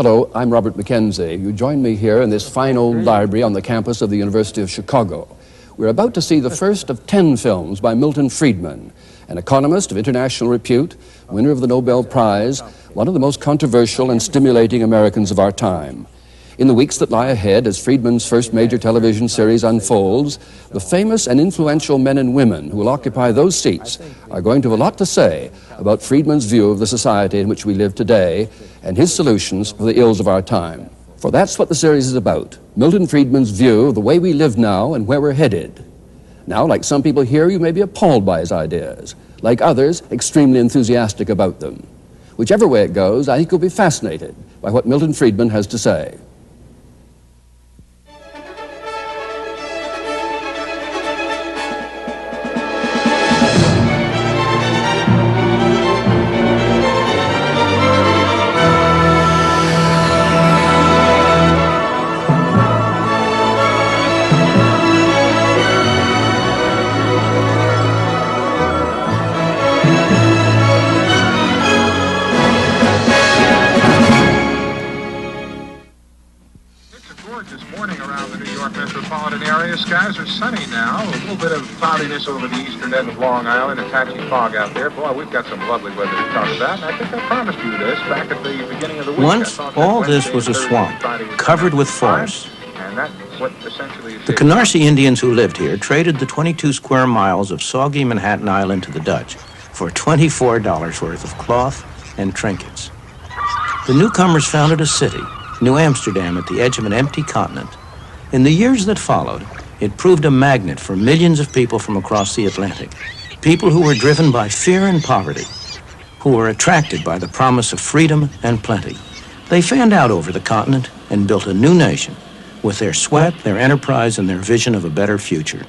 Hello, I'm Robert Mackenzie. You join me here in this fine old library on the campus of the University of Chicago. We're about to see the first of 10 films by Milton Friedman, an economist of international repute, winner of the Nobel Prize, one of the most controversial and stimulating Americans of our time. In the weeks that lie ahead, as Friedman's first major television series unfolds, the famous and influential men and women who will occupy those seats are going to have a lot to say about Friedman's view of the society in which we live today and his solutions for the ills of our time. For that's what the series is about, Milton Friedman's view of the way we live now and where we're headed. Now, like some people here, you may be appalled by his ideas. Like others, extremely enthusiastic about them. Whichever way it goes, I think you'll be fascinated by what Milton Friedman has to say. Skies are sunny now, a little bit of cloudiness over the eastern end of Long Island, a patchy fog out there. Boy, we've got some lovely weather to talk about, and I think I promised you this back at the beginning of the week. Once, all this was a swamp, covered with forests. And that's what essentially is the Canarsie Indians who lived here traded the 22 square miles of soggy Manhattan Island to the Dutch for $24 worth of cloth and trinkets. The newcomers founded a city, New Amsterdam, at the edge of an empty continent. In the years that followed, it proved a magnet for millions of people from across the Atlantic, people who were driven by fear and poverty, who were attracted by the promise of freedom and plenty. They fanned out over the continent and built a new nation with their sweat, their enterprise, and their vision of a better future.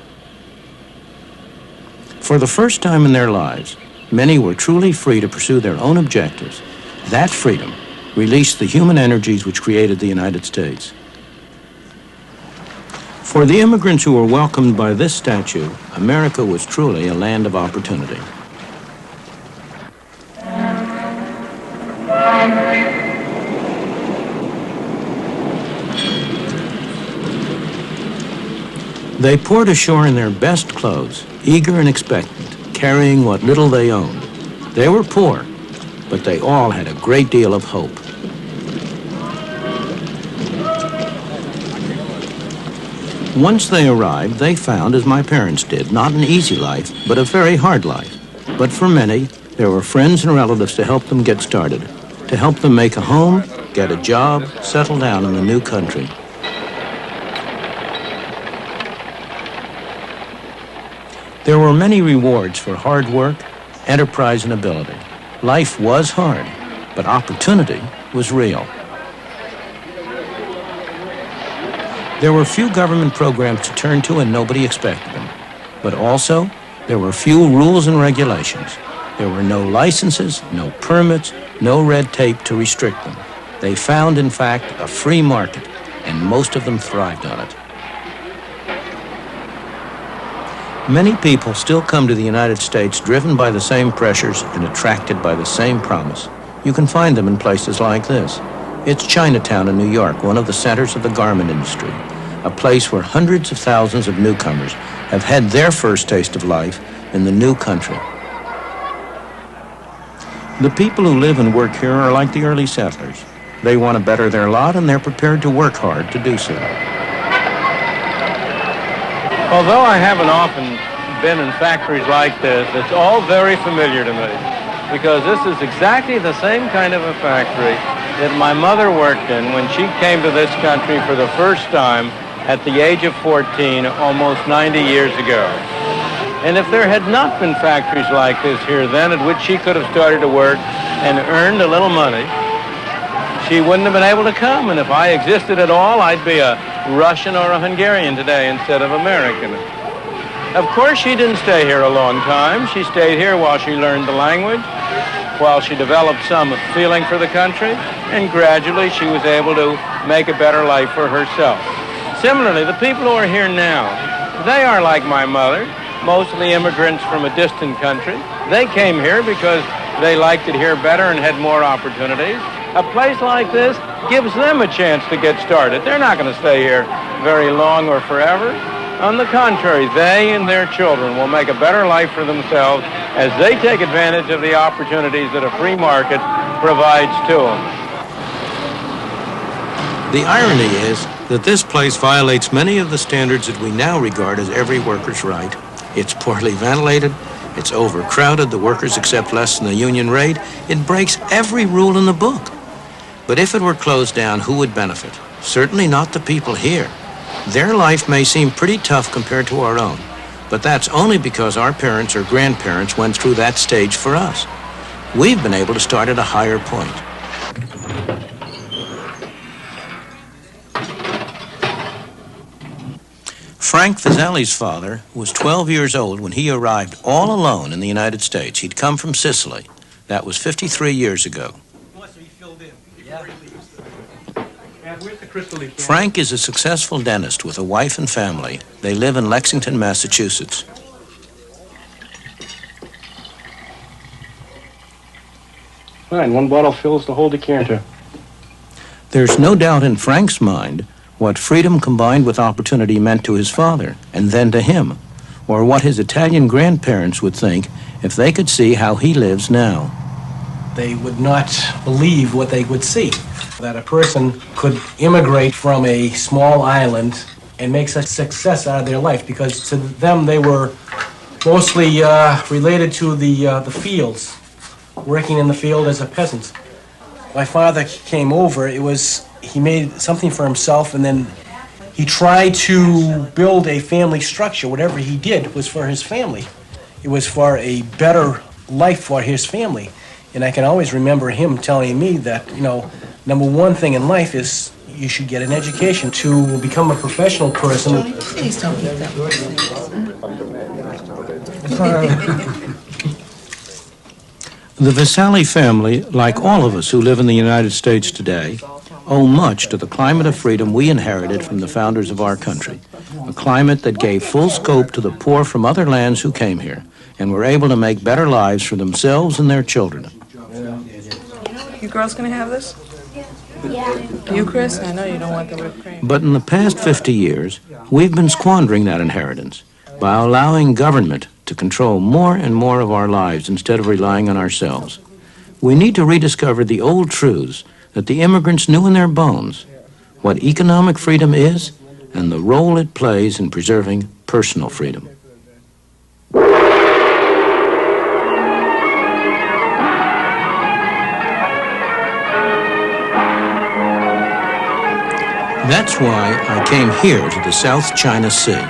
For the first time in their lives, many were truly free to pursue their own objectives. That freedom released the human energies which created the United States. For the immigrants who were welcomed by this statue, America was truly a land of opportunity. They poured ashore in their best clothes, eager and expectant, carrying what little they owned. They were poor, but they all had a great deal of hope. Once they arrived, they found, as my parents did, not an easy life, but a very hard life. But for many, there were friends and relatives to help them get started, to help them make a home, get a job, settle down in the new country. There were many rewards for hard work, enterprise, and ability. Life was hard, but opportunity was real. There were few government programs to turn to and nobody expected them. But also, there were few rules and regulations. There were no licenses, no permits, no red tape to restrict them. They found, in fact, a free market, and most of them thrived on it. Many people still come to the United States driven by the same pressures and attracted by the same promise. You can find them in places like this. It's Chinatown in New York, one of the centers of the garment industry, a place where hundreds of thousands of newcomers have had their first taste of life in the new country. The people who live and work here are like the early settlers. They want to better their lot, and they're prepared to work hard to do so. Although I haven't often been in factories like this, it's all very familiar to me, because this is exactly the same kind of a factory that my mother worked in when she came to this country for the first time at the age of 14, almost 90 years ago. And if there had not been factories like this here then, at which she could have started to work and earned a little money, she wouldn't have been able to come. And if I existed at all, I'd be a Russian or a Hungarian today instead of American. Of course, she didn't stay here a long time. She stayed here while she learned the language, while she developed some feeling for the country, and gradually she was able to make a better life for herself. Similarly, the people who are here now, they are like my mother, mostly immigrants from a distant country. They came here because they liked it here better and had more opportunities. A place like this gives them a chance to get started. They're not going to stay here very long or forever. On the contrary, they and their children will make a better life for themselves as they take advantage of the opportunities that a free market provides to them. The irony is that this place violates many of the standards that we now regard as every worker's right. It's poorly ventilated, it's overcrowded, the workers accept less than the union rate, it breaks every rule in the book. But if it were closed down, who would benefit? Certainly not the people here. Their life may seem pretty tough compared to our own, but that's only because our parents or grandparents went through that stage for us. We've been able to start at a higher point. Frank Fazeli's father was 12 years old when he arrived all alone in the United States. He'd come from Sicily. That was 53 years ago. Frank is a successful dentist with a wife and family. They live in Lexington, Massachusetts. Fine, one bottle fills the whole decanter. There's no doubt in Frank's mind what freedom combined with opportunity meant to his father, and then to him, or what his Italian grandparents would think if they could see how he lives now. They would not believe what they would see, that a person could immigrate from a small island and make such success out of their life, because to them they were mostly related to the fields, working in the field as a peasant. My father came over, he made something for himself, and then he tried to build a family structure. Whatever he did was for his family. It was for a better life for his family. And I can always remember him telling me that, number one thing in life is you should get an education to become a professional person. Please don't eat that. The Vasali family, like all of us who live in the United States today, owe much to the climate of freedom we inherited from the founders of our country, a climate that gave full scope to the poor from other lands who came here and were able to make better lives for themselves and their children. You girls gonna have this? Yeah. You, Chris? I know you don't want the whipped cream. But in the past 50 years, we've been squandering that inheritance by allowing government to control more and more of our lives instead of relying on ourselves. We need to rediscover the old truths that the immigrants knew in their bones, what economic freedom is and the role it plays in preserving personal freedom. That's why I came here to the South China Sea.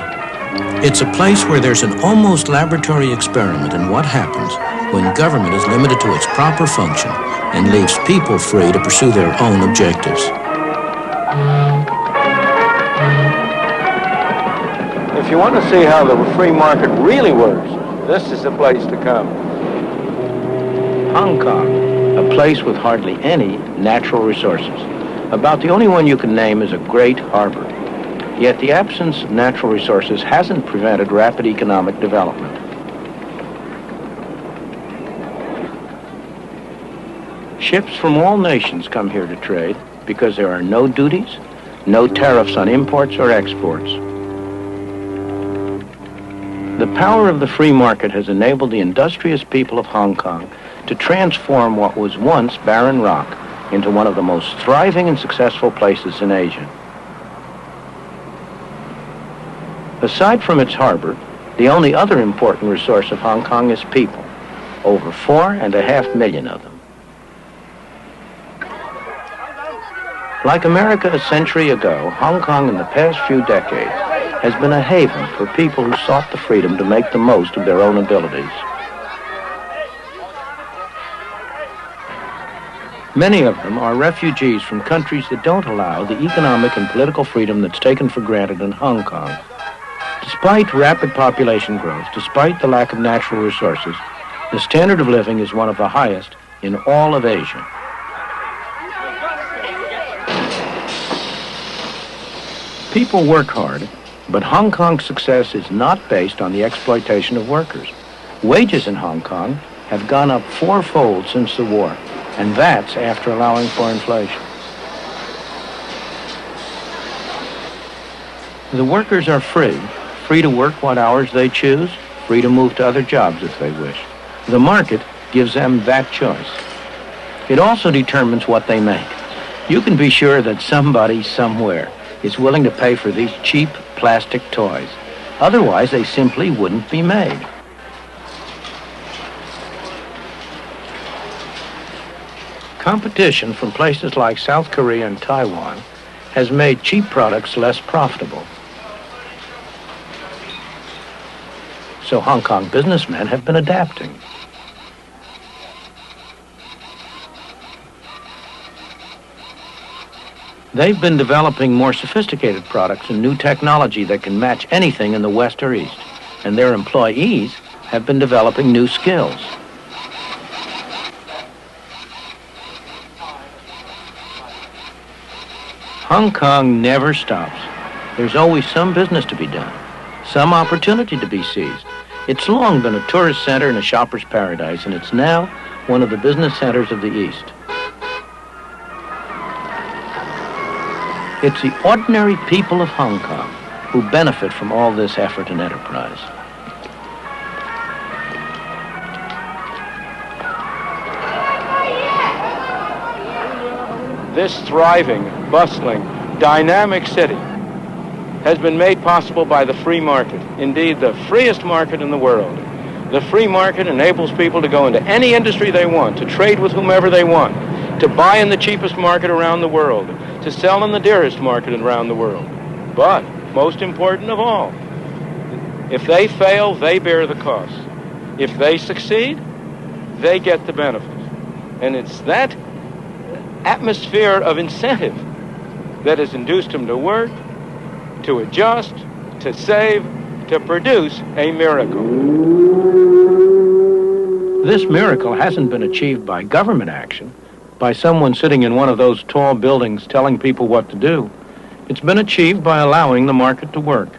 It's a place where there's an almost laboratory experiment in what happens when government is limited to its proper function and leaves people free to pursue their own objectives. If you want to see how the free market really works, this is the place to come. Hong Kong, a place with hardly any natural resources. About the only one you can name is a great harbor. Yet the absence of natural resources hasn't prevented rapid economic development. Ships from all nations come here to trade because there are no duties, no tariffs on imports or exports. The power of the free market has enabled the industrious people of Hong Kong to transform what was once barren rock into one of the most thriving and successful places in Asia. Aside from its harbor, the only other important resource of Hong Kong is people, over 4.5 million of them. Like America a century ago, Hong Kong in the past few decades has been a haven for people who sought the freedom to make the most of their own abilities. Many of them are refugees from countries that don't allow the economic and political freedom that's taken for granted in Hong Kong. Despite rapid population growth, despite the lack of natural resources, the standard of living is one of the highest in all of Asia. People work hard, but Hong Kong's success is not based on the exploitation of workers. Wages in Hong Kong have gone up 4-fold since the war, and that's after allowing for inflation. The workers are free to work what hours they choose, free to move to other jobs if they wish. The market gives them that choice. It also determines what they make. You can be sure that somebody somewhere is willing to pay for these cheap plastic toys. Otherwise, they simply wouldn't be made. Competition from places like South Korea and Taiwan has made cheap products less profitable. So Hong Kong businessmen have been adapting. They've been developing more sophisticated products and new technology that can match anything in the West or East. And their employees have been developing new skills. Hong Kong never stops. There's always some business to be done, some opportunity to be seized. It's long been a tourist center and a shopper's paradise, and it's now one of the business centers of the East. It's the ordinary people of Hong Kong who benefit from all this effort and enterprise. This thriving, bustling, dynamic city has been made possible by the free market. Indeed, the freest market in the world. The free market enables people to go into any industry they want, to trade with whomever they want, to buy in the cheapest market around the world, to sell in the dearest market around the world. But, most important of all, if they fail, they bear the cost. If they succeed, they get the benefit. And it's that atmosphere of incentive that has induced them to work, to adjust, to save, to produce a miracle. This miracle hasn't been achieved by government action, by someone sitting in one of those tall buildings telling people what to do. It's been achieved by allowing the market to work.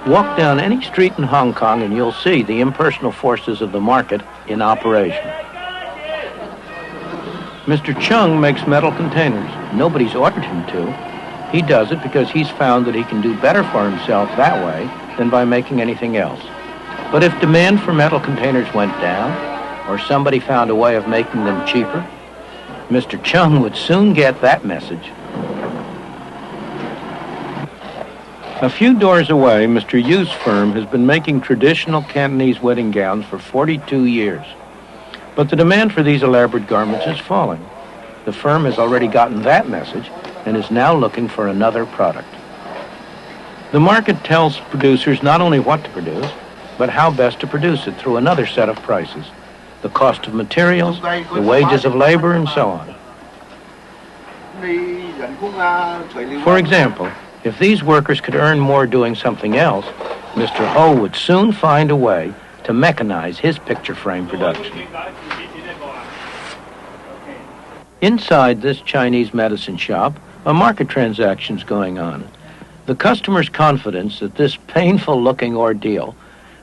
Walk down any street in Hong Kong and you'll see the impersonal forces of the market in operation. Mr. Chung makes metal containers. Nobody's ordered him to. He does it because he's found that he can do better for himself that way than by making anything else. But if demand for metal containers went down, or somebody found a way of making them cheaper, Mr. Chung would soon get that message. A few doors away, Mr. Yu's firm has been making traditional Cantonese wedding gowns for 42 years. But the demand for these elaborate garments is falling. The firm has already gotten that message and is now looking for another product. The market tells producers not only what to produce, but how best to produce it through another set of prices. The cost of materials, the wages of labor, and so on. For example, if these workers could earn more doing something else, Mr. Ho would soon find a way to mechanize his picture frame production. Inside this Chinese medicine shop, a market transaction's going on. The customer's confidence that this painful-looking ordeal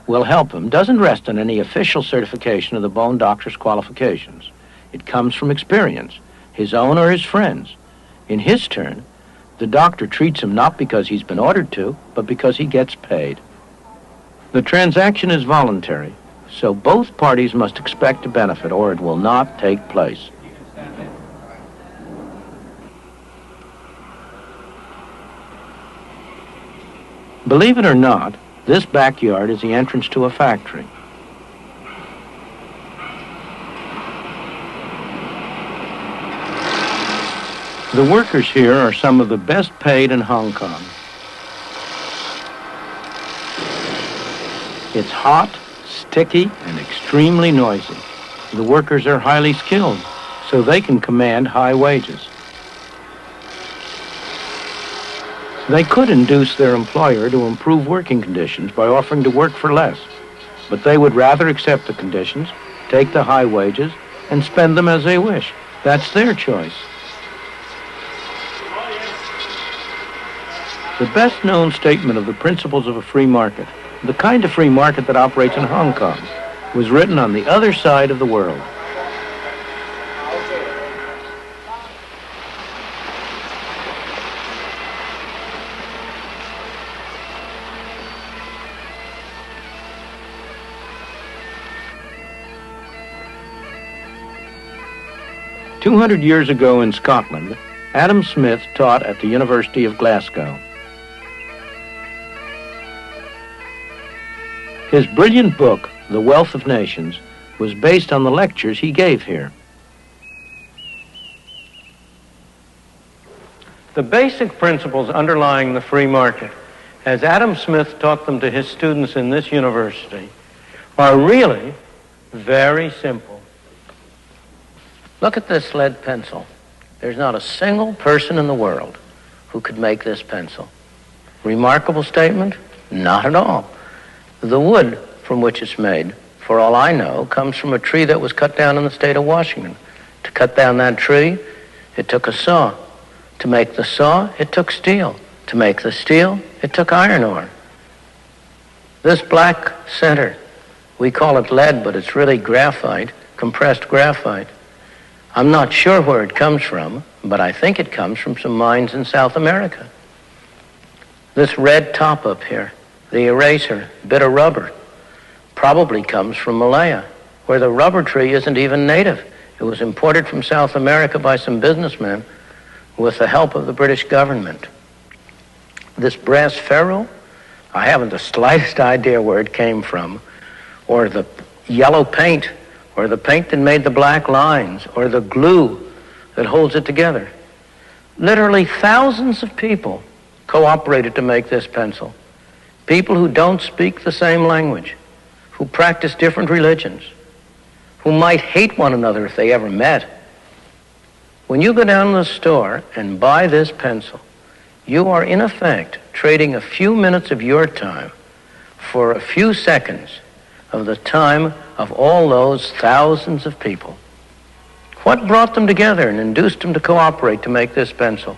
will help him doesn't rest on any official certification of the bone doctor's qualifications. It comes from experience, his own or his friends. In his turn, the doctor treats him not because he's been ordered to, but because he gets paid. The transaction is voluntary, so both parties must expect a benefit or it will not take place. Believe it or not, this backyard is the entrance to a factory. The workers here are some of the best paid in Hong Kong. It's hot, sticky, and extremely noisy. The workers are highly skilled, so they can command high wages. They could induce their employer to improve working conditions by offering to work for less, but they would rather accept the conditions, take the high wages, and spend them as they wish. That's their choice. The best-known statement of the principles of a free market, the kind of free market that operates in Hong Kong, was written on the other side of the world. 200 years ago in Scotland, Adam Smith taught at the University of Glasgow. His brilliant book, The Wealth of Nations, was based on the lectures he gave here. The basic principles underlying the free market, as Adam Smith taught them to his students in this university, are really very simple. Look at this lead pencil. There's not a single person in the world who could make this pencil. Remarkable statement? Not at all. The wood from which it's made, for all I know, comes from a tree that was cut down in the state of Washington. To cut down that tree, it took a saw. To make the saw, it took steel. To make the steel, it took iron ore. This black center, we call it lead, but it's really graphite, compressed graphite. I'm not sure where it comes from, but I think it comes from some mines in South America. This red top up here, the eraser, bit of rubber, probably comes from Malaya, where the rubber tree isn't even native. It was imported from South America by some businessmen with the help of the British government. This brass ferrule, I haven't the slightest idea where it came from, or the yellow paint, or the paint that made the black lines, or the glue that holds it together. Literally thousands of people cooperated to make this pencil. People who don't speak the same language, who practice different religions, who might hate one another if they ever met. When you go down to the store and buy this pencil, you are in effect trading a few minutes of your time for a few seconds of the time of all those thousands of people. What brought them together and induced them to cooperate to make this pencil?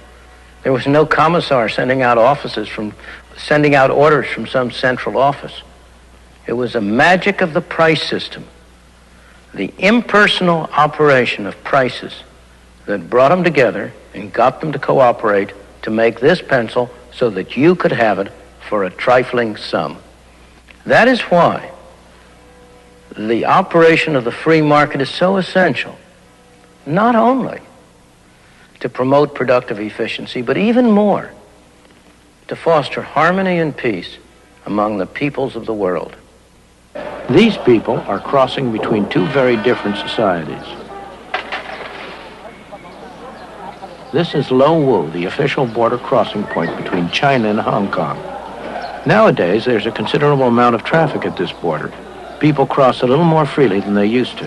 There was no commissar sending out orders from some central office. It was a magic of the price system, the impersonal operation of prices that brought them together and got them to cooperate to make this pencil so that you could have it for a trifling sum. That is why the operation of the free market is so essential, not only to promote productive efficiency, but even more, to foster harmony and peace among the peoples of the world. These people are crossing between two very different societies. This is Lo Wu, the official border crossing point between China and Hong Kong. Nowadays, there's a considerable amount of traffic at this border. People cross a little more freely than they used to.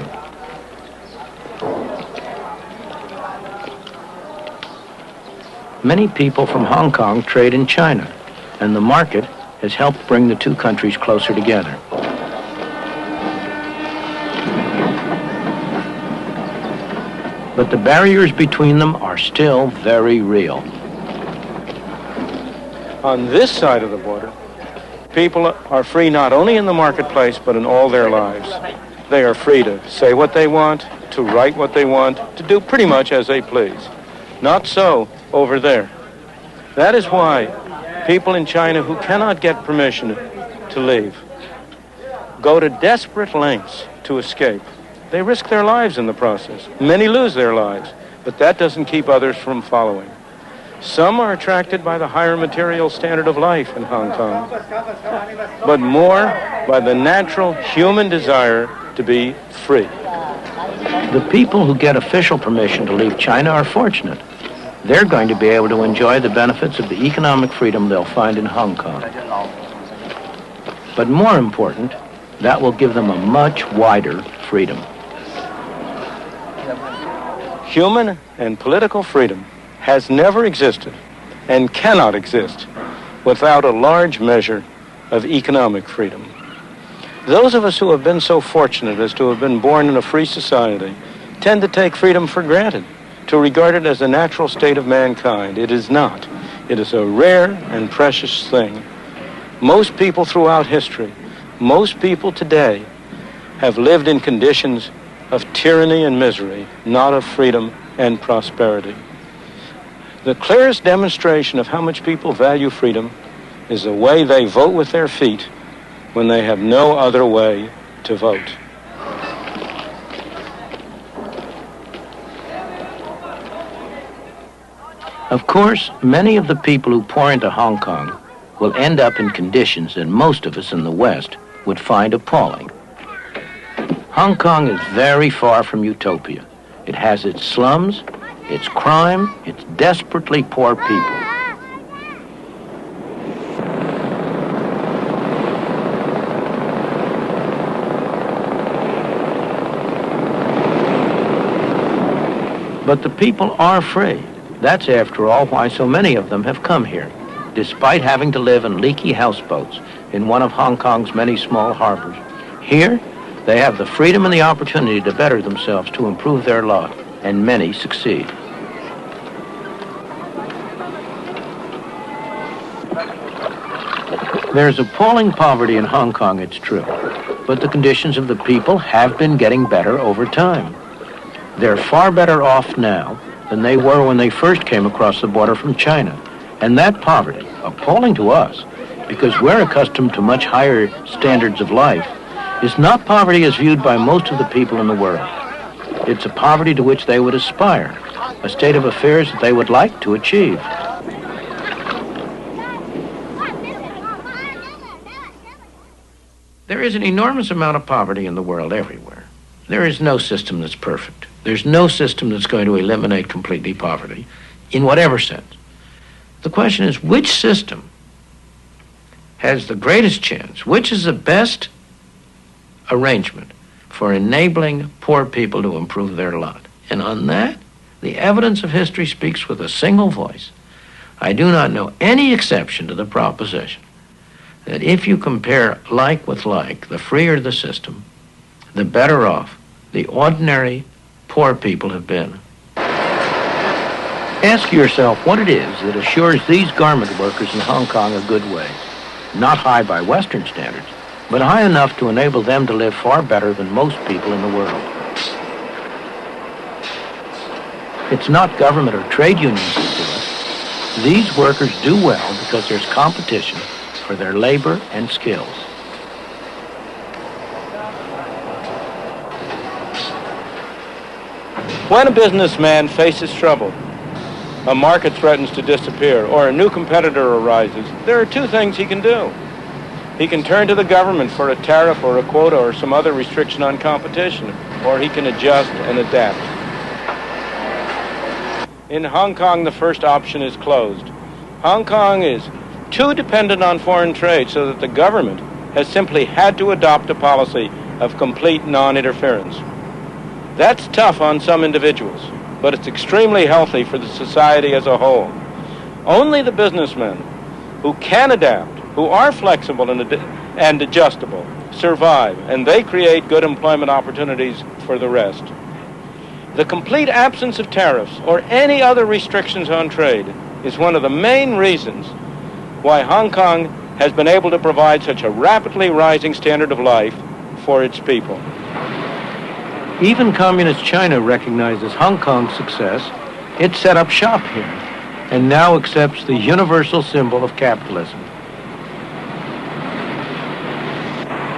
Many people from Hong Kong trade in China, and the market has helped bring the two countries closer together. But the barriers between them are still very real. On this side of the border, people are free not only in the marketplace, but in all their lives. They are free to say what they want, to write what they want, to do pretty much as they please. Not so over there. That is why people in China who cannot get permission to leave go to desperate lengths to escape. They risk their lives in the process. Many lose their lives, but that doesn't keep others from following. Some are attracted by the higher material standard of life in Hong Kong, but more by the natural human desire to be free. The people who get official permission to leave China are fortunate. They're going to be able to enjoy the benefits of the economic freedom they'll find in Hong Kong. But more important, that will give them a much wider freedom. Human and political freedom has never existed and cannot exist without a large measure of economic freedom. Those of us who have been so fortunate as to have been born in a free society tend to take freedom for granted, to regard it as a natural state of mankind. It is not. It is a rare and precious thing. Most people throughout history, most people today have lived in conditions of tyranny and misery, not of freedom and prosperity. The clearest demonstration of how much people value freedom is the way they vote with their feet when they have no other way to vote. Of course, many of the people who pour into Hong Kong will end up in conditions that most of us in the West would find appalling. Hong Kong is very far from utopia. It has its slums, its crime, its desperately poor people. But the people are free. That's, after all, why so many of them have come here, despite having to live in leaky houseboats in one of Hong Kong's many small harbors. Here, they have the freedom and the opportunity to better themselves, to improve their lot, and many succeed. There's appalling poverty in Hong Kong, it's true, but the conditions of the people have been getting better over time. They're far better off now than they were when they first came across the border from China. And that poverty, appalling to us, because we're accustomed to much higher standards of life, is not poverty as viewed by most of the people in the world. It's a poverty to which they would aspire, a state of affairs that they would like to achieve. There is an enormous amount of poverty in the world everywhere. There is no system that's perfect. There's no system that's going to eliminate completely poverty, in whatever sense. The question is, which system has the greatest chance? Which is the best arrangement for enabling poor people to improve their lot? And on that, the evidence of history speaks with a single voice. I do not know any exception to the proposition that if you compare like with like, the freer the system, the better off the ordinary poor people have been. Ask yourself what it is that assures these garment workers in Hong Kong a good wage. Not high by Western standards, but high enough to enable them to live far better than most people in the world. It's not government or trade unions that do it. These workers do well because there's competition for their labor and skills. When a businessman faces trouble, a market threatens to disappear, or a new competitor arises, there are two things he can do. He can turn to the government for a tariff or a quota or some other restriction on competition, or he can adjust and adapt. In Hong Kong, the first option is closed. Hong Kong is too dependent on foreign trade so that the government has simply had to adopt a policy of complete non-interference. That's tough on some individuals, but it's extremely healthy for the society as a whole. Only the businessmen who can adapt, who are flexible and adjustable, survive, and they create good employment opportunities for the rest. The complete absence of tariffs or any other restrictions on trade is one of the main reasons why Hong Kong has been able to provide such a rapidly rising standard of life for its people. Even Communist China recognizes Hong Kong's success. It set up shop here and now accepts the universal symbol of capitalism.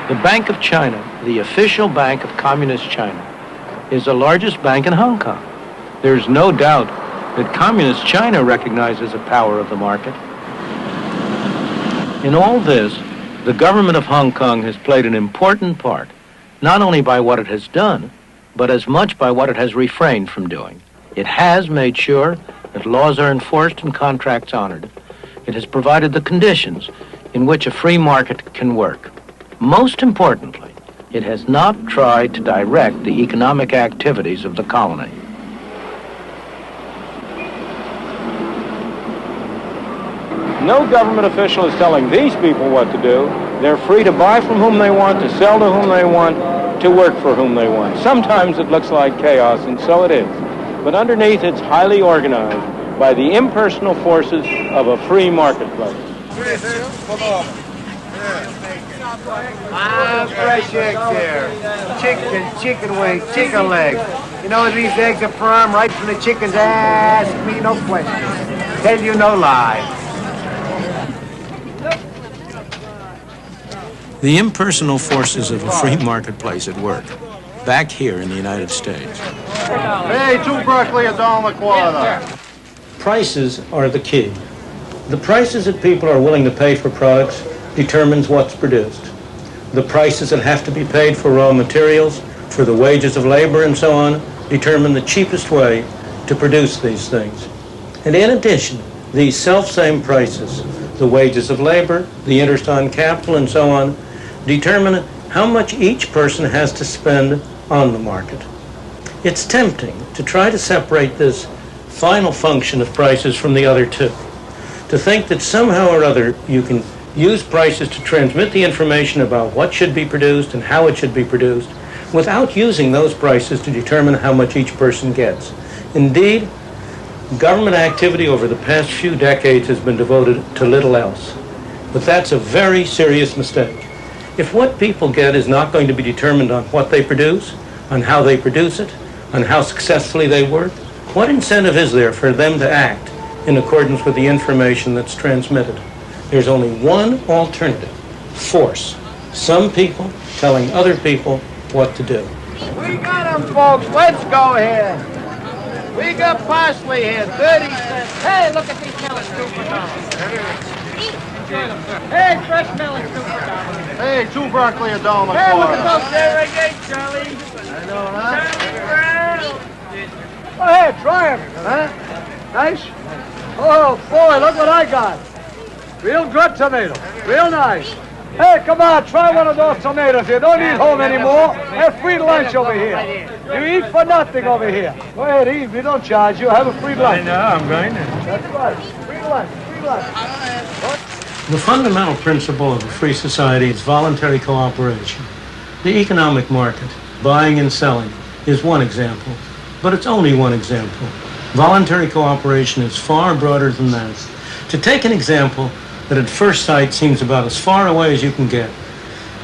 The Bank of China, the official bank of Communist China, is the largest bank in Hong Kong. There's no doubt that Communist China recognizes the power of the market. In all this, the government of Hong Kong has played an important part, not only by what it has done, but as much by what it has refrained from doing. It has made sure that laws are enforced and contracts honored. It has provided the conditions in which a free market can work. Most importantly, it has not tried to direct the economic activities of the colony. No government official is telling these people what to do. They're free to buy from whom they want, to sell to whom they want, to work for whom they want. Sometimes it looks like chaos, and so it is. But underneath, it's highly organized by the impersonal forces of a free marketplace. Fresh eggs there. Chicken wings, chicken legs. You know these eggs are firm right from the chicken's ass. Me, no question. Tell you no lie. The impersonal forces of a free marketplace at work, back here in the United States. Hey, two broccoli, $1.25. prices are the key. The prices that people are willing to pay for products determines what's produced. The prices that have to be paid for raw materials, for the wages of labor and so on, determine the cheapest way to produce these things. And in addition, these self-same prices, the wages of labor, the interest on capital and so on, determine how much each person has to spend on the market. It's tempting to try to separate this final function of prices from the other two, to think that somehow or other you can use prices to transmit the information about what should be produced and how it should be produced without using those prices to determine how much each person gets. Indeed, government activity over the past few decades has been devoted to little else. But that's a very serious mistake. If what people get is not going to be determined on what they produce, on how they produce it, on how successfully they work, what incentive is there for them to act in accordance with the information that's transmitted? There's only one alternative: force. Some people telling other people what to do. We got them, folks. Let's go ahead. We got parsley here, 30 cents. Hey, look at these melons, $2. Hey, fresh melons, $2. Hey, 2 broccoli, $1. Hey, look at those there again, Charlie. I know, huh? Oh, hey, try them, huh? Nice. Oh, boy, look what I got. Real good tomato. Real nice. Hey, come on, try one of those tomatoes here. Don't eat home anymore. Have free lunch over here. You eat for nothing over here. Go ahead, eat. We don't charge you. Have a free lunch. I know, I'm going to. That's right. Free lunch. Free lunch. The fundamental principle of a free society is voluntary cooperation. The economic market, buying and selling, is one example, but it's only one example. Voluntary cooperation is far broader than that. To take an example that at first sight seems about as far away as you can get,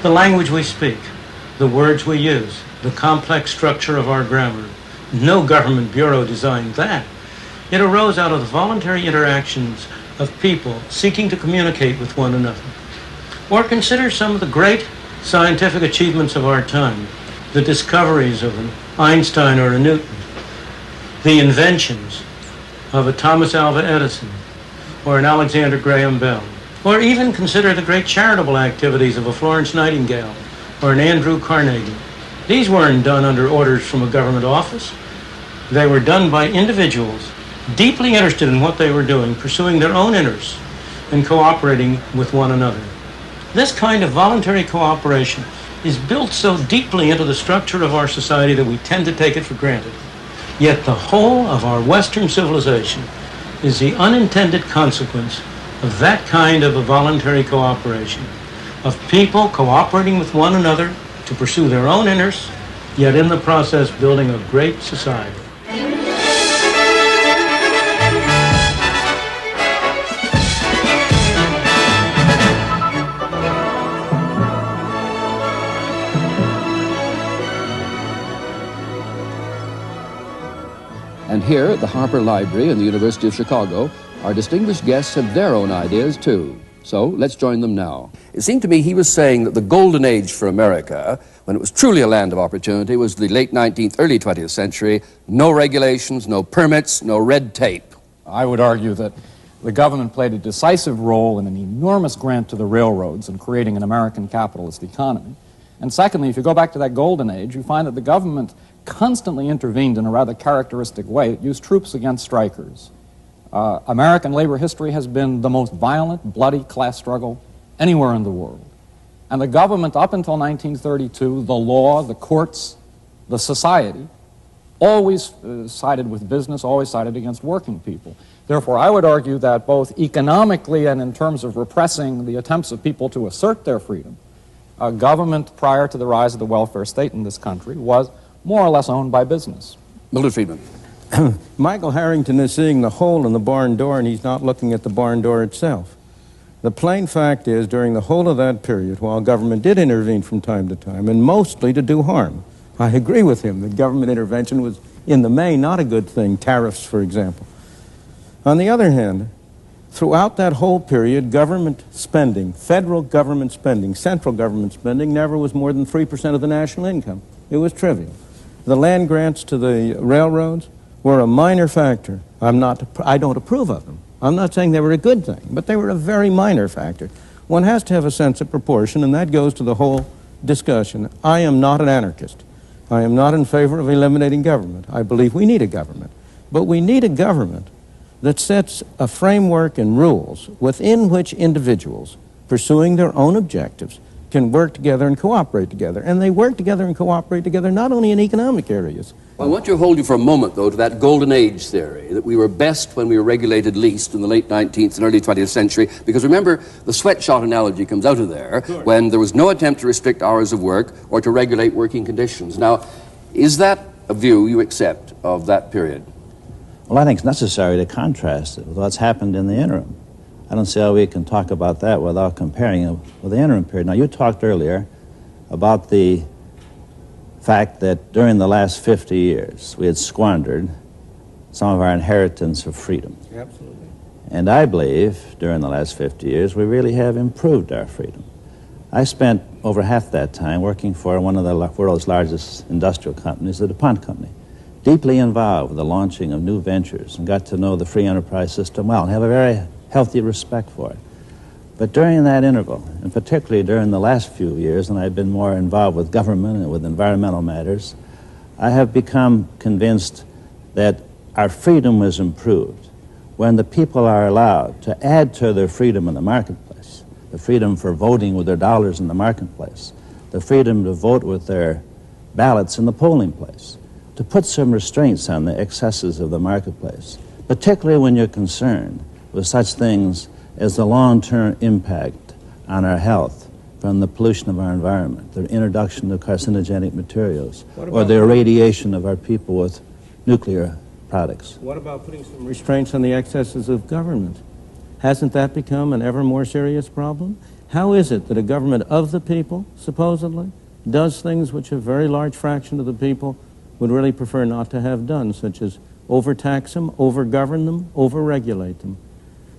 the language we speak, the words we use, the complex structure of our grammar. No government bureau designed that. It arose out of the voluntary interactions of people seeking to communicate with one another. Or consider some of the great scientific achievements of our time, the discoveries of an Einstein or a Newton, the inventions of a Thomas Alva Edison or an Alexander Graham Bell, or even consider the great charitable activities of a Florence Nightingale or an Andrew Carnegie. These weren't done under orders from a government office. They were done by individuals deeply interested in what they were doing, pursuing their own interests and cooperating with one another. This kind of voluntary cooperation is built so deeply into the structure of our society that we tend to take it for granted. Yet the whole of our Western civilization is the unintended consequence of that kind of a voluntary cooperation, of people cooperating with one another to pursue their own interests, yet in the process building a great society. And here at the Harper Library in the University of Chicago, our distinguished guests have their own ideas too. So let's join them now. It seemed to me he was saying that the golden age for America, when it was truly a land of opportunity, was the late 19th, early 20th century. No regulations, no permits, no red tape. I would argue that the government played a decisive role in an enormous grant to the railroads in creating an American capitalist economy. And secondly, if you go back to that golden age, you find that the government constantly intervened in a rather characteristic way. It used troops against strikers. American labor history has been the most violent, bloody class struggle anywhere in the world. And the government, up until 1932, the law, the courts, the society, always sided with business, always sided against working people. Therefore, I would argue that both economically and in terms of repressing the attempts of people to assert their freedom, government prior to the rise of the welfare state in this country was more or less owned by business. Milton Friedman. Michael Harrington is seeing the hole in the barn door, and he's not looking at the barn door itself. The plain fact is, during the whole of that period, while government did intervene from time to time, and mostly to do harm, I agree with him that government intervention was, in the main, not a good thing, tariffs, for example. On the other hand, throughout that whole period, government spending, federal government spending, central government spending, never was more than 3% of the national income. It was trivial. The land grants to the railroads were a minor factor. I don't approve of them. I'm not saying they were a good thing, but they were a very minor factor. One has to have a sense of proportion, and that goes to the whole discussion. I am not an anarchist. I am not in favor of eliminating government. I believe we need a government. But we need a government that sets a framework and rules within which individuals, pursuing their own objectives, can work together and cooperate together. And they work together and cooperate together not only in economic areas. Well, I want to hold you for a moment, though, to that golden age theory, that we were best when we were regulated least in the late 19th and early 20th century, because remember, the sweatshop analogy comes out of there, when there was no attempt to restrict hours of work or to regulate working conditions. Now, is that a view you accept of that period? Well, I think it's necessary to contrast it with what's happened in the interim. I don't see how we can talk about that without comparing it with the interim period. Now, you talked earlier about the fact that during the last 50 years, we had squandered some of our inheritance of freedom. Absolutely. And I believe during the last 50 years, we really have improved our freedom. I spent over half that time working for one of the world's largest industrial companies, the DuPont Company, deeply involved with the launching of new ventures and got to know the free enterprise system well and have a very healthy respect for it. But during that interval, and particularly during the last few years, and I've been more involved with government and with environmental matters, I have become convinced that our freedom was improved when the people are allowed to add to their freedom in the marketplace, the freedom for voting with their dollars in the marketplace, the freedom to vote with their ballots in the polling place, to put some restraints on the excesses of the marketplace, particularly when you're concerned with such things as the long-term impact on our health from the pollution of our environment, the introduction of carcinogenic materials, or the irradiation of our people with nuclear products. What about putting some restraints on the excesses of government? Hasn't that become an ever more serious problem? How is it that a government of the people, supposedly, does things which a very large fraction of the people would really prefer not to have done, such as overtax them, overgovern them, overregulate them?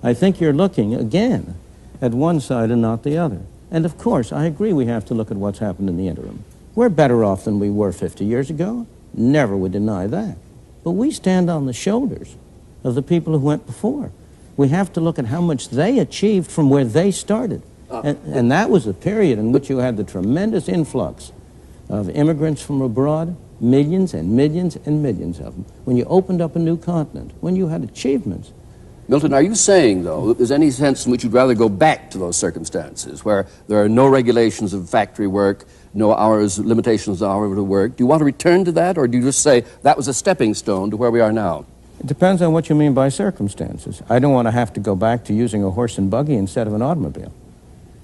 I think you're looking, again, at one side and not the other. And of course, I agree we have to look at what's happened in the interim. We're better off than we were 50 years ago. Never would deny that. But we stand on the shoulders of the people who went before. We have to look at how much they achieved from where they started. And that was a period in which you had the tremendous influx of immigrants from abroad, millions and millions and millions of them. When you opened up a new continent, when you had achievements. Milton, are you saying, though, that there's any sense in which you'd rather go back to those circumstances where there are no regulations of factory work, no hours, limitations on hours of work? Do you want to return to that, or do you just say that was a stepping stone to where we are now? It depends on what you mean by circumstances. I don't want to have to go back to using a horse and buggy instead of an automobile.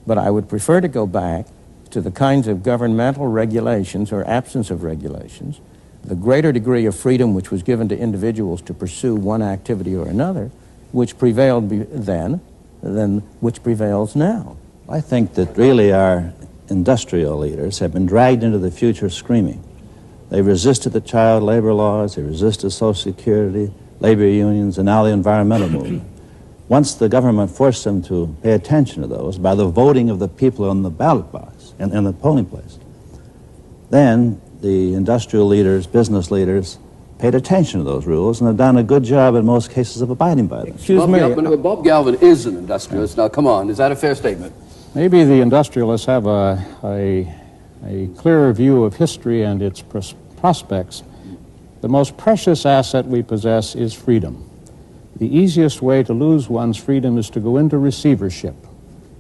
But I would prefer to go back to the kinds of governmental regulations or absence of regulations, the greater degree of freedom which was given to individuals to pursue one activity or another, which prevailed then than which prevails now. I think that really our industrial leaders have been dragged into the future screaming. They resisted the child labor laws, they resisted Social Security, labor unions, and now the environmental movement. Once the government forced them to pay attention to those by the voting of the people on the ballot box and in the polling place, then the industrial leaders, business leaders, paid attention to those rules and have done a good job in most cases of abiding by them. Bob Galvin is an industrialist. Now, come on, is that a fair statement? Maybe the industrialists have a clearer view of history and its prospects. The most precious asset we possess is freedom. The easiest way to lose one's freedom is to go into receivership.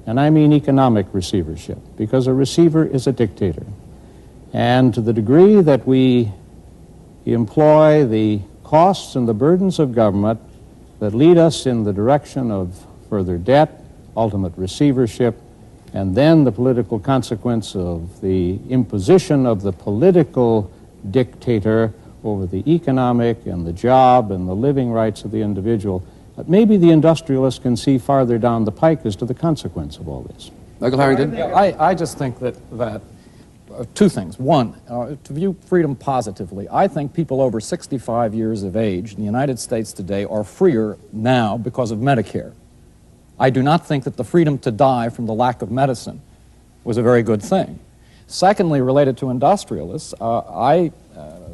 And I mean economic receivership, because a receiver is a dictator. And to the degree that we employ the costs and the burdens of government that lead us in the direction of further debt, ultimate receivership, and then the political consequence of the imposition of the political dictator over the economic and the job and the living rights of the individual, maybe the industrialists can see farther down the pike as to the consequence of all this. Michael Harrington? I just think that two things. One, to view freedom positively, I think people over 65 years of age in the United States today are freer now because of Medicare. I do not think that the freedom to die from the lack of medicine was a very good thing. Secondly, related to industrialists, I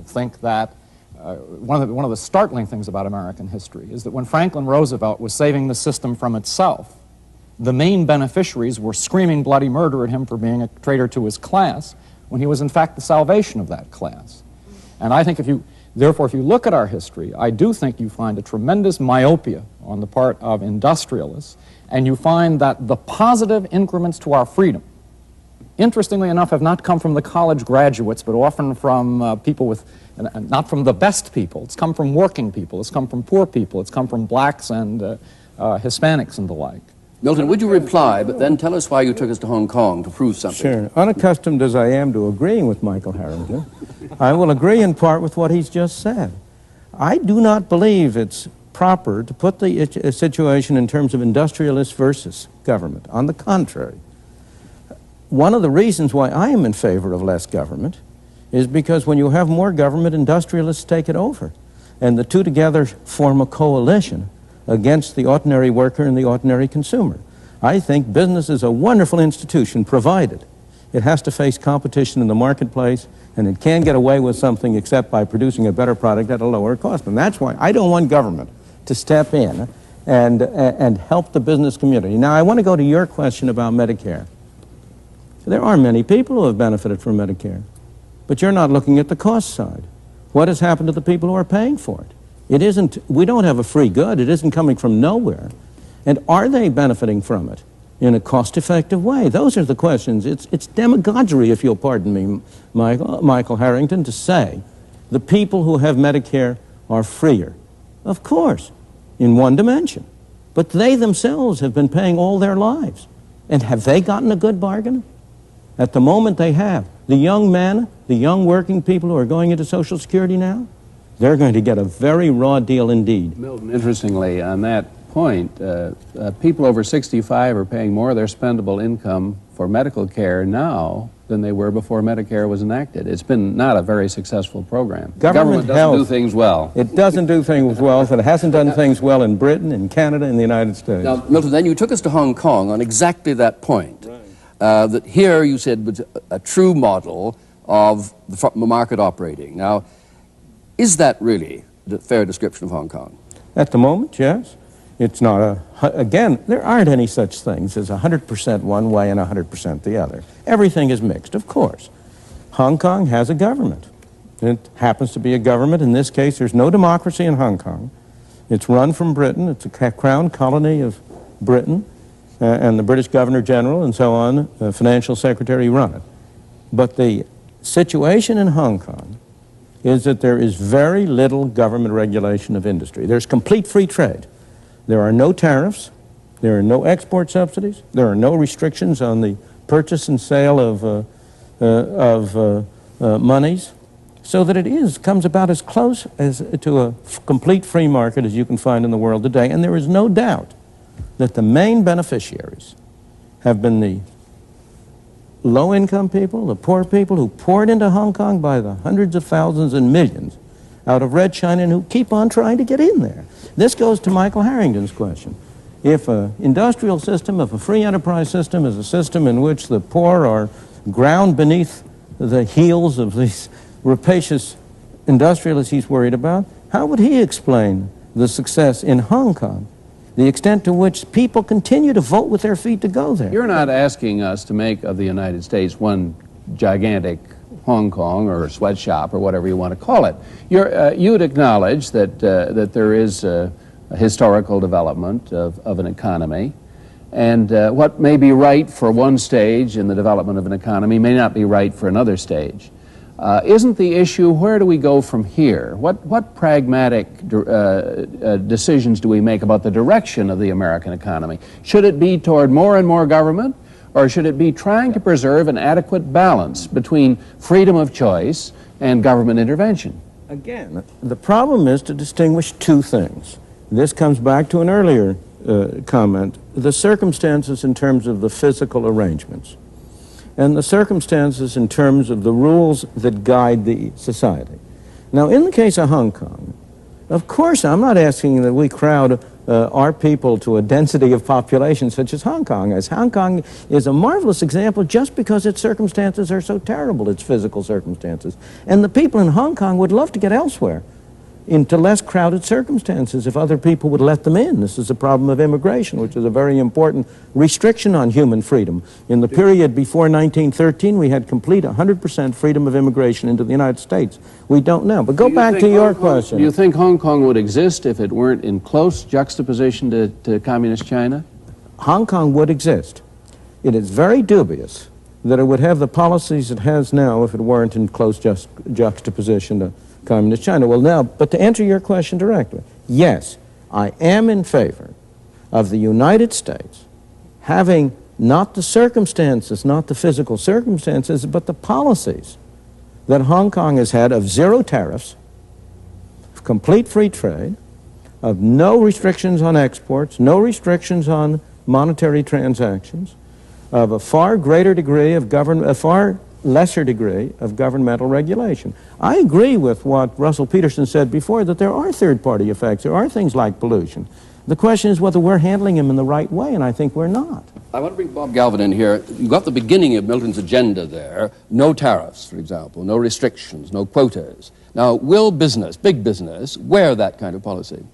think that one of the startling things about American history is that when Franklin Roosevelt was saving the system from itself, the main beneficiaries were screaming bloody murder at him for being a traitor to his class, when he was in fact the salvation of that class. And I think therefore, if you look at our history, I do think you find a tremendous myopia on the part of industrialists, and you find that the positive increments to our freedom, interestingly enough, have not come from the college graduates, but often from people with, not from the best people. It's come from working people, it's come from poor people, it's come from blacks and Hispanics and the like. Milton, would you reply, but then tell us why you took us to Hong Kong to prove something? Sure. Unaccustomed as I am to agreeing with Michael Harrington, I will agree in part with what he's just said. I do not believe it's proper to put the situation in terms of industrialists versus government. On the contrary, one of the reasons why I am in favor of less government is because when you have more government, industrialists take it over. And the two together form a coalition against the ordinary worker and the ordinary consumer. I think business is a wonderful institution, provided it has to face competition in the marketplace, and it can't get away with something except by producing a better product at a lower cost. And that's why I don't want government to step in and help the business community. Now, I want to go to your question about Medicare. There are many people who have benefited from Medicare, but you're not looking at the cost side. What has happened to the people who are paying for it? It isn't, we don't have a free good. It isn't coming from nowhere. And are they benefiting from it in a cost-effective way? Those are the questions. It's demagoguery, if you'll pardon me, Michael Harrington, to say the people who have Medicare are freer. Of course, in one dimension. But they themselves have been paying all their lives. And have they gotten a good bargain? At the moment they have. The young men, the young working people who are going into Social Security now, they're going to get a very raw deal indeed. Milton, interestingly, on that point, people over 65 are paying more of their spendable income for medical care now than they were before Medicare was enacted. It's been not a very successful program. Government doesn't do things well. It doesn't do things well, and it hasn't done things well in Britain, in Canada, in the United States. Now, Milton, then you took us to Hong Kong on exactly that point. Right. That here, you said, was a true model of the market operating. Now, is that really the fair description of Hong Kong? At the moment, yes. It's not again, there aren't any such things as 100% one way and 100% the other. Everything is mixed, of course. Hong Kong has a government. It happens to be a government. In this case, there's no democracy in Hong Kong. It's run from Britain. It's a crown colony of Britain, and the British Governor General and so on, the financial secretary run it. But the situation in Hong Kong is that there is very little government regulation of industry. There's complete free trade. There are no tariffs. There are no export subsidies. There are no restrictions on the purchase and sale of monies, so that it comes about as close as to a complete free market as you can find in the world today. And there is no doubt that the main beneficiaries have been the low-income people, the poor people who poured into Hong Kong by the hundreds of thousands and millions out of Red China and who keep on trying to get in there. This goes to Michael Harrington's question. If an industrial system, if a free enterprise system is a system in which the poor are ground beneath the heels of these rapacious industrialists he's worried about, how would he explain the success in Hong Kong, the extent to which people continue to vote with their feet to go there? You're not asking us to make of the United States one gigantic Hong Kong or sweatshop or whatever you want to call it. You'd acknowledge that, that there is a historical development of an economy, and what may be right for one stage in the development of an economy may not be right for another stage. Isn't the issue, where do we go from here? What pragmatic decisions do we make about the direction of the American economy? Should it be toward more and more government, or should it be trying to preserve an adequate balance between freedom of choice and government intervention? Again, the problem is to distinguish two things. This comes back to an earlier comment, the circumstances in terms of the physical arrangements, and the circumstances in terms of the rules that guide the society. Now, in the case of Hong Kong, of course, I'm not asking that we crowd our people to a density of population such as Hong Kong is. Hong Kong is a marvelous example just because its circumstances are so terrible, its physical circumstances. And the people in Hong Kong would love to get elsewhere. into less crowded circumstances if other people would let them in. This is a problem of immigration, which is a very important restriction on human freedom. In the period before 1913, we had complete 100% freedom of immigration into the United States. We don't now. But go back to your question. Do you think Hong Kong would exist if it weren't in close juxtaposition to communist China? Hong Kong would exist. It is very dubious that it would have the policies it has now if it weren't in close juxtaposition to communist China. Well, now, but to answer your question directly, yes, I am in favor of the United States having not the circumstances, not the physical circumstances, but the policies that Hong Kong has had of zero tariffs, of complete free trade, of no restrictions on exports, no restrictions on monetary transactions, of a far greater degree of a far lesser degree of governmental regulation. I agree with what Russell Peterson said before, that there are third-party effects. There are things like pollution. The question is whether we're handling them in the right way, and I think we're not. I want to bring Bob Galvin in here. You got the beginning of Milton's agenda there. No tariffs, for example, no restrictions, no quotas. Now, will business, big business, wear that kind of policy?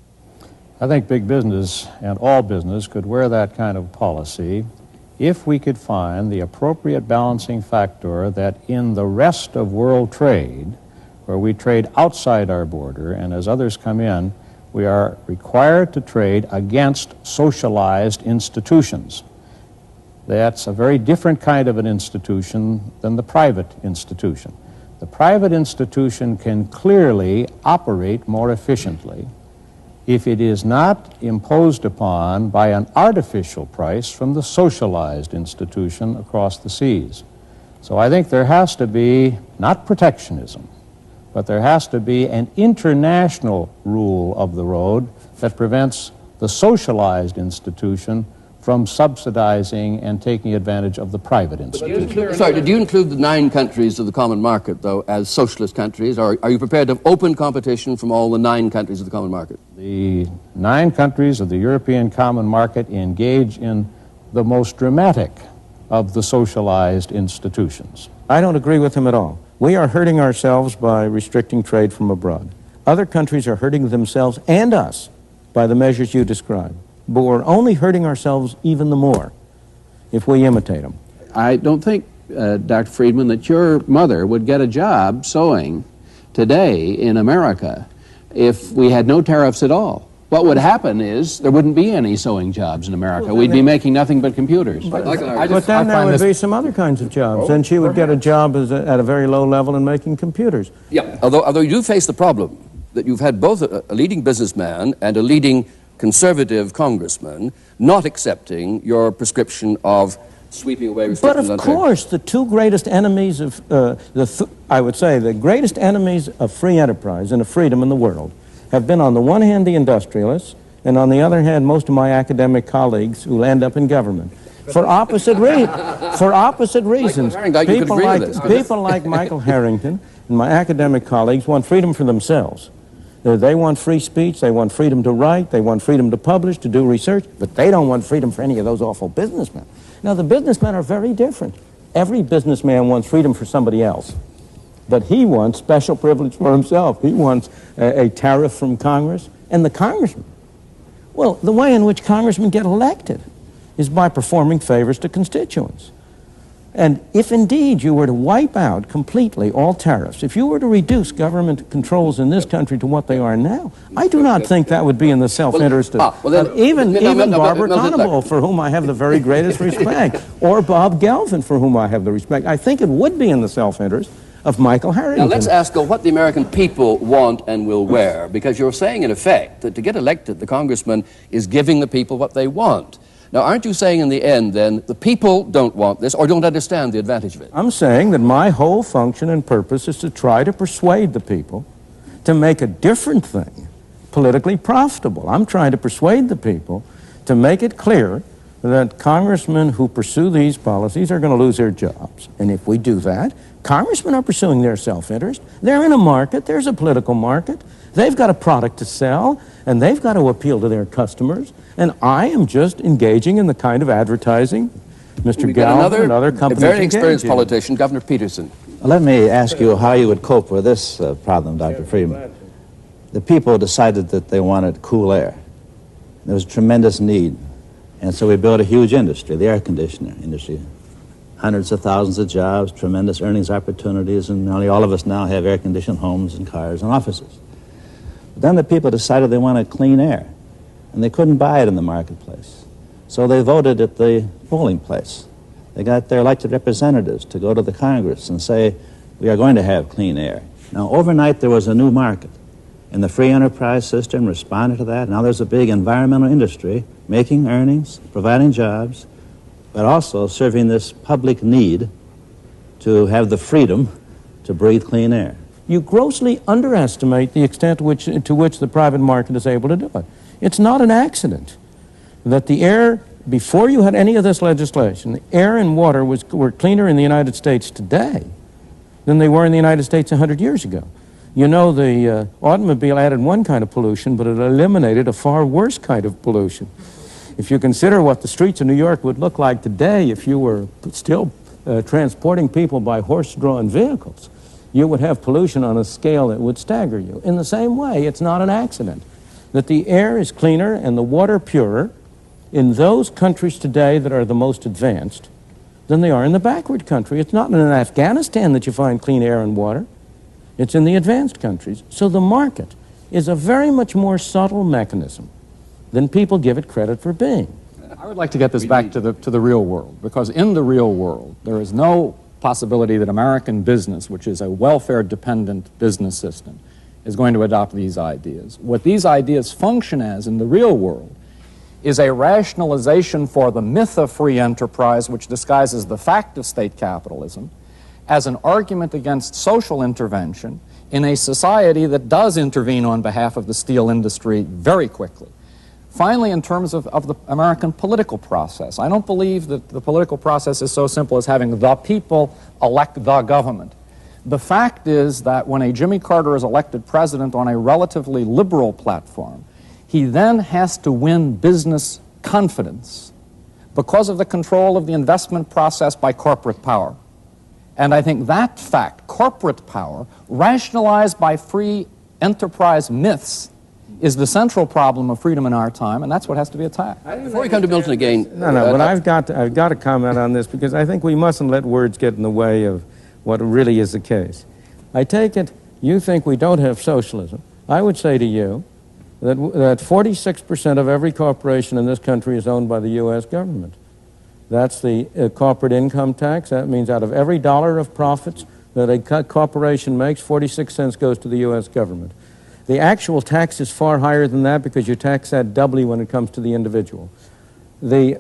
I think big business and all business could wear that kind of policy if we could find the appropriate balancing factor that in the rest of world trade, where we trade outside our border, and as others come in, we are required to trade against socialized institutions. That's a very different kind of an institution than the private institution. The private institution can clearly operate more efficiently if it is not imposed upon by an artificial price from the socialized institution across the seas. So I think there has to be, not protectionism, but there has to be an international rule of the road that prevents the socialized institution from subsidizing and taking advantage of the private institution. Sorry, did you include the 9 countries of the common market, though, as socialist countries? Or are you prepared to have open competition from all the 9 countries of the common market? The 9 countries of the European common market engage in the most dramatic of the socialized institutions. I don't agree with him at all. We are hurting ourselves by restricting trade from abroad. Other countries are hurting themselves and us by the measures you described. But we're only hurting ourselves even the more if we imitate them. I don't think, Dr. Friedman, that your mother would get a job sewing today in America if we had no tariffs at all. What would happen is there wouldn't be any sewing jobs in America. We'd be making nothing but computers. But then there would be some other kinds of jobs. Then she would get a job at a very low level in making computers. Yeah, although you do face the problem that you've had both a leading businessman and a leading conservative congressman not accepting your prescription of sweeping away restrictions. But of course, the 2 greatest enemies of, I would say, the greatest enemies of free enterprise and of freedom in the world have been, on the one hand, the industrialists, and on the other hand, most of my academic colleagues who end up in government. For opposite reasons. People like Michael Harrington and my academic colleagues want freedom for themselves. They want free speech, they want freedom to write, they want freedom to publish, to do research, but they don't want freedom for any of those awful businessmen. Now, the businessmen are very different. Every businessman wants freedom for somebody else, but he wants special privilege for himself. He wants a tariff from Congress. And the congressman, well, the way in which congressmen get elected is by performing favors to constituents. And if indeed you were to wipe out completely all tariffs, if you were to reduce government controls in this country to what they are now, I do not think that would be in the self-interest of even Barbara Conable, for whom I have the very greatest respect, or Bob Galvin, for whom I have the respect. I think it would be in the self-interest of Michael Harrington. Now let's ask what the American people want and will wear, because you're saying in effect that to get elected, the congressman is giving the people what they want. Now, aren't you saying in the end, then, the people don't want this or don't understand the advantage of it? I'm saying that my whole function and purpose is to try to persuade the people to make a different thing politically profitable. I'm trying to persuade the people to make it clear that congressmen who pursue these policies are going to lose their jobs. And if we do that, congressmen are pursuing their self-interest. They're in a market. There's a political market. They've got a product to sell, and they've got to appeal to their customers. And I am just engaging in the kind of advertising Mr. Galvin and other companies a very experienced politician, Governor Peterson. Let me ask you how you would cope with this problem, Dr. Friedman. the people decided that they wanted cool air. There was a tremendous need. And so we built a huge industry, the air conditioner industry. Hundreds of thousands of jobs, tremendous earnings opportunities, and nearly all of us now have air-conditioned homes and cars and offices. But then the people decided they wanted clean air, and they couldn't buy it in the marketplace. So they voted at the polling place. They got their elected representatives to go to the Congress and say, we are going to have clean air. Now, overnight, there was a new market, and the free enterprise system responded to that. Now there's a big environmental industry making earnings, providing jobs, but also serving this public need to have the freedom to breathe clean air. You grossly underestimate the extent to which the private market is able to do it. It's not an accident that the air, before you had any of this legislation, the air and water were cleaner in the United States today than they were in the United States 100 years ago. You know, the automobile added one kind of pollution, but it eliminated a far worse kind of pollution. If you consider what the streets of New York would look like today if you were still transporting people by horse-drawn vehicles, you would have pollution on a scale that would stagger you. In the same way, it's not an accident that the air is cleaner and the water purer in those countries today that are the most advanced than they are in the backward country. It's not in Afghanistan that you find clean air and water. It's in the advanced countries. So the market is a very much more subtle mechanism than people give it credit for being. I would like to get this back to the real world, because in the real world, there is no possibility that American business, which is a welfare-dependent business system, is going to adopt these ideas. What these ideas function as in the real world is a rationalization for the myth of free enterprise, which disguises the fact of state capitalism, as an argument against social intervention in a society that does intervene on behalf of the steel industry very quickly. Finally, in terms of the American political process, I don't believe that the political process is so simple as having the people elect the government. The fact is that when a Jimmy Carter is elected president on a relatively liberal platform, he then has to win business confidence because of the control of the investment process by corporate power. And I think that fact, corporate power, rationalized by free enterprise myths, is the central problem of freedom in our time, and that's what has to be attacked. Before we come to Milton again... but I've got to comment on this, because I think we mustn't let words get in the way of what really is the case. I take it you think we don't have socialism. I would say to you that 46% of every corporation in this country is owned by the U.S. government. That's the corporate income tax. That means out of every dollar of profits that a corporation makes, 46 cents goes to the U.S. government. The actual tax is far higher than that because you tax that doubly when it comes to the individual. The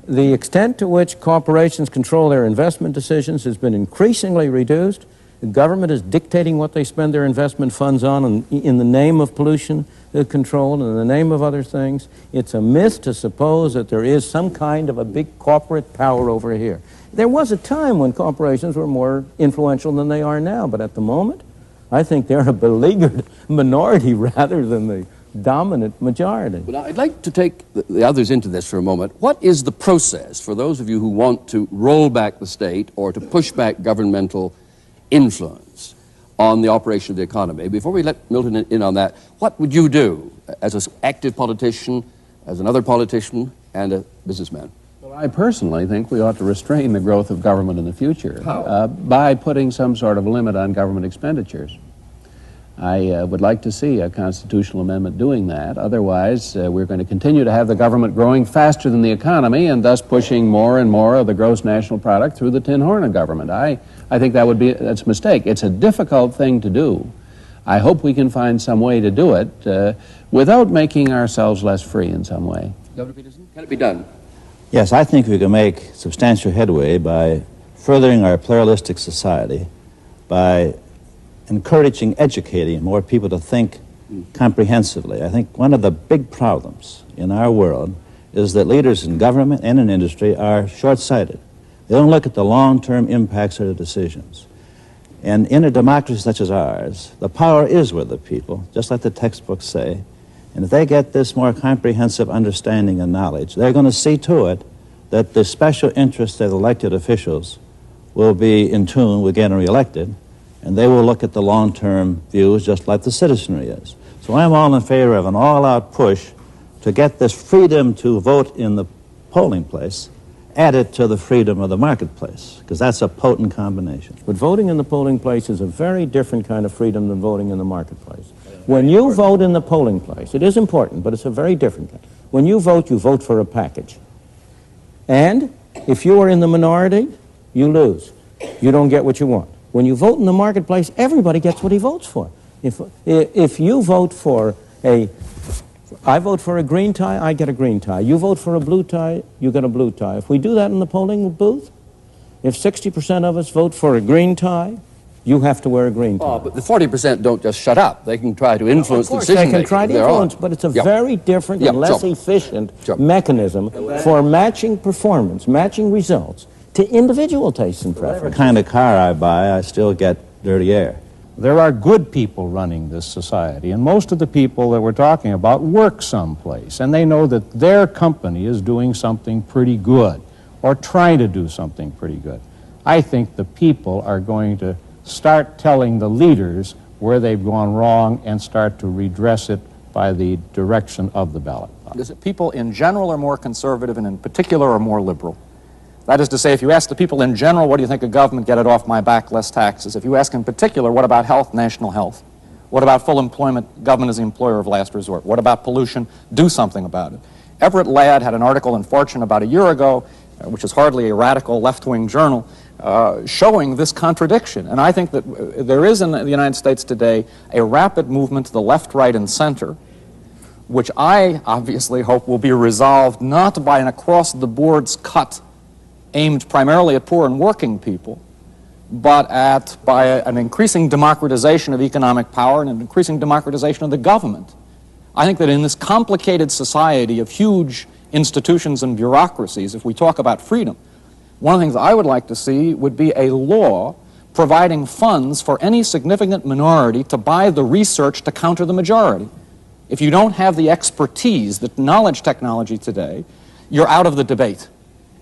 extent to which corporations control their investment decisions has been increasingly reduced. The government is dictating what they spend their investment funds on in the name of pollution control and in the name of other things. It's a myth to suppose that there is some kind of a big corporate power over here. There was a time when corporations were more influential than they are now, but at the moment, I think they're a beleaguered minority rather than the dominant majority. Well, I'd like to take the others into this for a moment. What is the process for those of you who want to roll back the state or to push back governmental influence on the operation of the economy? Before we let Milton in on that, what would you do as an active politician, as another politician, and a businessman? Well, I personally think we ought to restrain the growth of government in the future by putting some sort of limit on government expenditures. I would like to see a constitutional amendment doing that. Otherwise, we're going to continue to have the government growing faster than the economy and thus pushing more and more of the gross national product through the tin horn of government. I think that's a mistake. It's a difficult thing to do. I hope we can find some way to do it without making ourselves less free in some way. Governor Peterson, can it be done? Yes, I think we can make substantial headway by furthering our pluralistic society, by encouraging, educating more people to think comprehensively. I think one of the big problems in our world is that leaders in government and in industry are short-sighted. They don't look at the long-term impacts of their decisions. And in a democracy such as ours, the power is with the people, just like the textbooks say. And if they get this more comprehensive understanding and knowledge, they're going to see to it that the special interests of elected officials will be in tune with getting reelected, and they will look at the long-term views just like the citizenry is. So So I'm all in favor of an all-out push to get this freedom to vote in the polling place added to the freedom of the marketplace, because that's a potent combination. But voting in the polling place is a very different kind of freedom than voting in the marketplace. When you vote in the polling place, it is important, but it's a very different kind. When you vote for a package. And if you are in the minority, you lose. You don't get what you want. When you vote in the marketplace, everybody gets what he votes for. If you vote for I vote for a green tie, I get a green tie. You vote for a blue tie, you get a blue tie. If we do that in the polling booth, if 60% of us vote for a green tie, you have to wear a green tie. Oh, but the 40% don't just shut up. They can try to influence the decision making. They can try to influence, but it's a very different and less efficient mechanism for matching performance, matching results to individual tastes and preferences. Whatever kind of car I buy, I still get dirty air. There are good people running this society, and most of the people that we're talking about work someplace, and they know that their company is doing something pretty good, or trying to do something pretty good. I think the people are going to start telling the leaders where they've gone wrong and start to redress it by the direction of the ballot box. People in general are more conservative, and in particular are more liberal. That is to say, if you ask the people in general, what do you think of government, get it off my back, less taxes. If you ask in particular, what about health, national health? What about full employment, government is the employer of last resort? What about pollution? Do something about it. Everett Ladd had an article in Fortune about a year ago, which is hardly a radical left-wing journal, showing this contradiction. And I think that there is in the United States today a rapid movement to the left, right, and center, which I obviously hope will be resolved not by an across-the-boards cut aimed primarily at poor and working people, but by an increasing democratization of economic power and an increasing democratization of the government. I think that in this complicated society of huge institutions and bureaucracies, if we talk about freedom, one of the things I would like to see would be a law providing funds for any significant minority to buy the research to counter the majority. If you don't have the expertise, the knowledge technology today, you're out of the debate.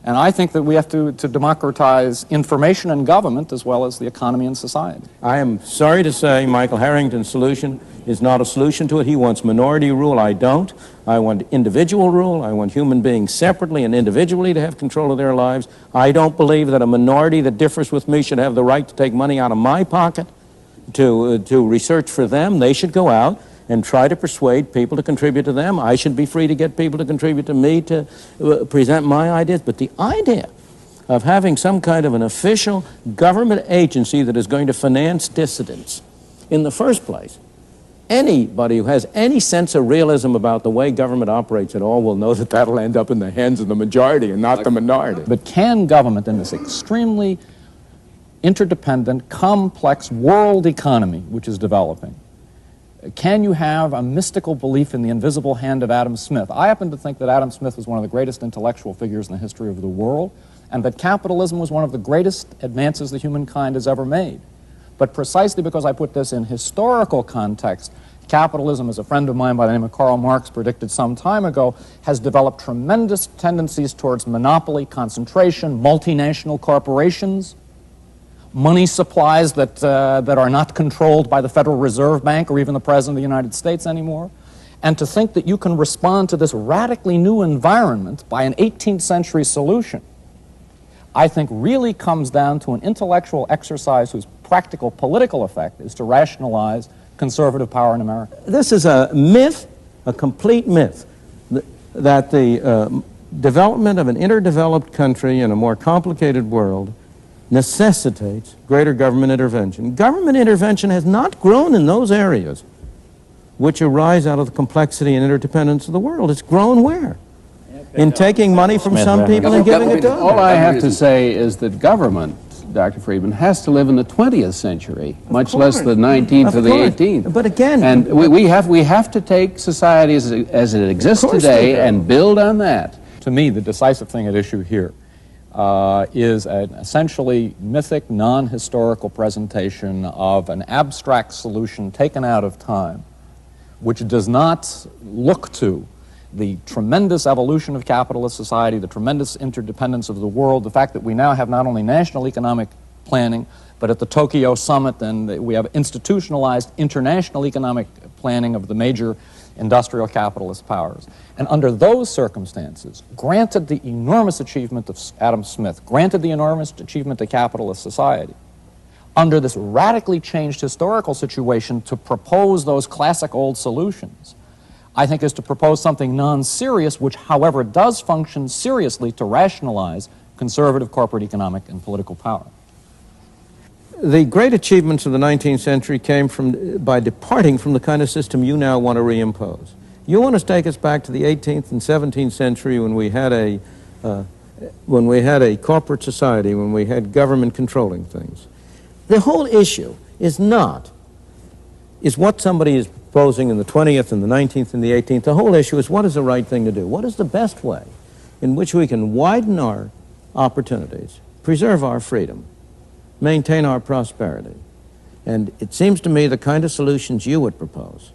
And I think that we have to democratize information and government as well as the economy and society. I am sorry to say Michael Harrington's solution is not a solution to it. He wants minority rule. I don't. I want individual rule. I want human beings separately and individually to have control of their lives. I don't believe that a minority that differs with me should have the right to take money out of my pocket to research for them. They should go out and try to persuade people to contribute to them. I should be free to get people to contribute to me to present my ideas. But the idea of having some kind of an official government agency that is going to finance dissidents, in the first place, anybody who has any sense of realism about the way government operates at all will know that that'll end up in the hands of the majority and not the minority. But can government, in this extremely interdependent, complex world economy which is developing, can you have a mystical belief in the invisible hand of Adam Smith? I happen to think that Adam Smith was one of the greatest intellectual figures in the history of the world, and that capitalism was one of the greatest advances that humankind has ever made. But precisely because I put this in historical context, capitalism, as a friend of mine by the name of Karl Marx predicted some time ago, has developed tremendous tendencies towards monopoly, concentration, multinational corporations, money supplies that are not controlled by the Federal Reserve Bank or even the President of the United States anymore. And to think that you can respond to this radically new environment by an 18th century solution, I think really comes down to an intellectual exercise whose practical political effect is to rationalize conservative power in America. This is a myth, a complete myth, that the development of an underdeveloped country in a more complicated world necessitates greater government intervention. Government intervention has not grown in those areas which arise out of the complexity and interdependence of the world. It's grown where? In taking money from some people and giving it to others. All I have to say is that government, Dr. Friedman, has to live in the 20th century, much less the 19th or the 18th. But again... And we have to take society as it exists today and build on that. To me, the decisive thing at issue here is an essentially mythic, non-historical presentation of an abstract solution taken out of time, which does not look to the tremendous evolution of capitalist society, the tremendous interdependence of the world, the fact that we now have not only national economic planning, but at the Tokyo summit, and we have institutionalized international economic planning of the major industrial capitalist powers. And under those circumstances, granted the enormous achievement of Adam Smith, granted the enormous achievement of capitalist society, under this radically changed historical situation, to propose those classic old solutions, I think, is to propose something non-serious, which, however, does function seriously to rationalize conservative corporate economic and political power. The great achievements of the 19th century came by departing from the kind of system you now want to reimpose. You want to take us back to the 18th and 17th century when we had a corporate society, when we had government controlling things. The whole issue is what somebody is proposing in the 20th and the 19th and the 18th. The whole issue is what is the right thing to do? What is the best way in which we can widen our opportunities, preserve our freedom, maintain our prosperity? And it seems to me the kind of solutions you would propose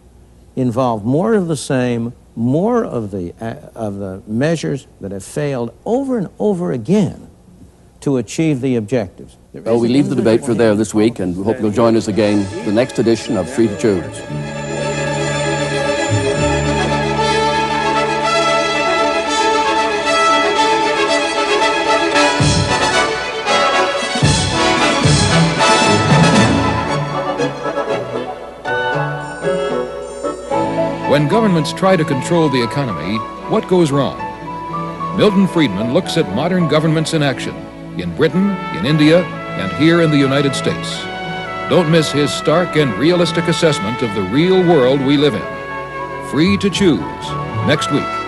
involve more of the same, more of the measures that have failed over and over again to achieve the objectives. Well, we leave the debate for there this week, and we hope you'll join us again the next edition of Free to Choose. When governments try to control the economy, what goes wrong? Milton Friedman looks at modern governments in action, in Britain, in India, and here in the United States. Don't miss his stark and realistic assessment of the real world we live in. Free to Choose, next week.